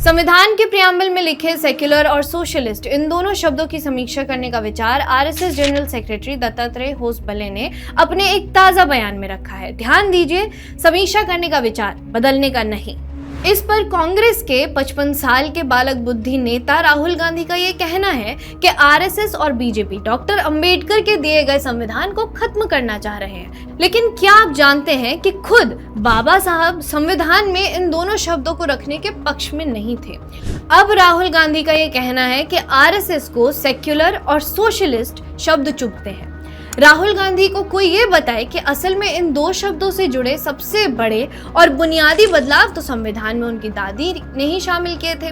संविधान के प्रियम्बल में लिखे सेक्युलर और सोशलिस्ट इन दोनों शब्दों की समीक्षा करने का विचार RSS general secretary Dattatreya Hosabale ने अपने एक ताजा बयान में रखा है। ध्यान दीजिए, समीक्षा करने का विचार, बदलने का नहीं। इस पर कांग्रेस के 55 साल के बालक बुद्धि नेता राहुल गांधी का ये कहना है कि आरएसएस और बीजेपी डॉक्टर अंबेडकर के दिए गए संविधान को खत्म करना चाह रहे हैं। लेकिन क्या आप जानते हैं कि खुद बाबा साहब संविधान में इन दोनों शब्दों को रखने के पक्ष में नहीं थे। अब राहुल गांधी का ये कहना है कि आरएसएस को सेक्युलर और सोशलिस्ट शब्द चुभते हैं। राहुल गांधी को कोई ये बताए कि असल में इन दो शब्दों से जुड़े सबसे बड़े और बुनियादी बदलाव तो संविधान में उनकी दादी ने ही शामिल किए थे।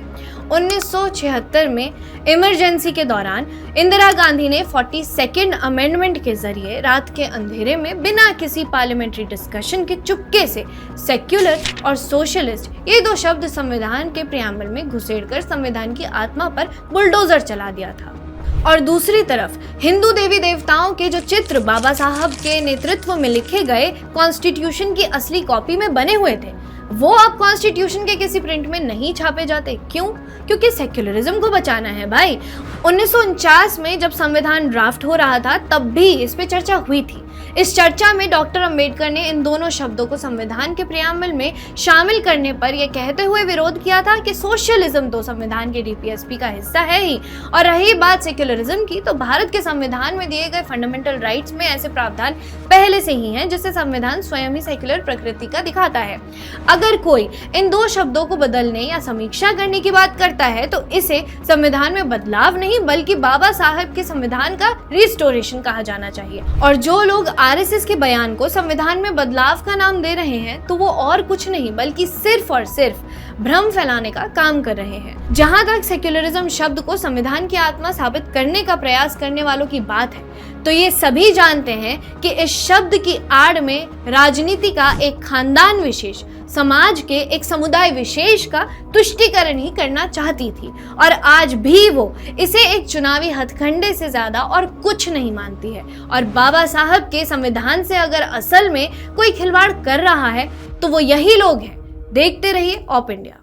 1976 में इमरजेंसी के दौरान इंदिरा गांधी ने 42nd अमेंडमेंट के जरिए रात के अंधेरे में बिना किसी पार्लियामेंट्री डिस्कशन के चुपके से सेक्युलर और सोशलिस्ट ये दो शब्द संविधान के प्रियम्बल में घुसेड़कर संविधान की आत्मा पर बुलडोजर चला दिया था। और दूसरी तरफ हिंदू देवी देवताओं के जो चित्र बाबा साहब के नेतृत्व में लिखे गए कॉन्स्टिट्यूशन की असली कॉपी में बने हुए थे, वो अब कॉन्स्टिट्यूशन के किसी प्रिंट में नहीं छापे जाते। क्यों? क्योंकि सेक्युलरिज्म को बचाना है भाई। 1949 में जब संविधान ड्राफ्ट हो रहा था तब भी इस पे चर्चा हुई थी। इस चर्चा में डॉक्टर अंबेडकर ने इन दोनों शब्दों को संविधान के प्रियम्बल में शामिल करने पर यह कहते हुए विरोध किया था कि सोशलिज्म तो संविधान के डीपीएसपी का हिस्सा है ही, और रही बात सेक्युलरिज्म की, तो भारत के संविधान में दिए गए फंडामेंटल राइट्स में ऐसे प्रावधान पहले से ही हैं जिससे संविधान स्वयं ही सेक्युलर प्रकृति का दिखाता है। अगर कोई इन दो शब्दों को बदलने या समीक्षा करने की बात करता है तो इसे संविधान में बदलाव नहीं बल्कि बाबा साहब के संविधान का रिस्टोरेशन कहा जाना चाहिए। और जो लोग आरएसएस के बयान को संविधान में बदलाव का नाम दे रहे हैं तो वो और कुछ नहीं बल्कि सिर्फ और सिर्फ भ्रम फैलाने का काम कर रहे हैं। जहां तक सेक्युलरिज्म शब्द को संविधान की आत्मा साबित करने का प्रयास करने वालों की बात है तो ये सभी जानते हैं कि इस शब्द की आड़ में राजनीति का एक खानदान विशेष, समाज के एक समुदाय विशेष का तुष्टीकरण ही करना चाहती थी, और आज भी वो इसे एक चुनावी हथकंडे से ज्यादा और कुछ नहीं मानती है। और बाबा साहब के संविधान से अगर असल में कोई खिलवाड़ कर रहा है तो वो यही लोग हैं। देखते रहिए ऑप इंडिया।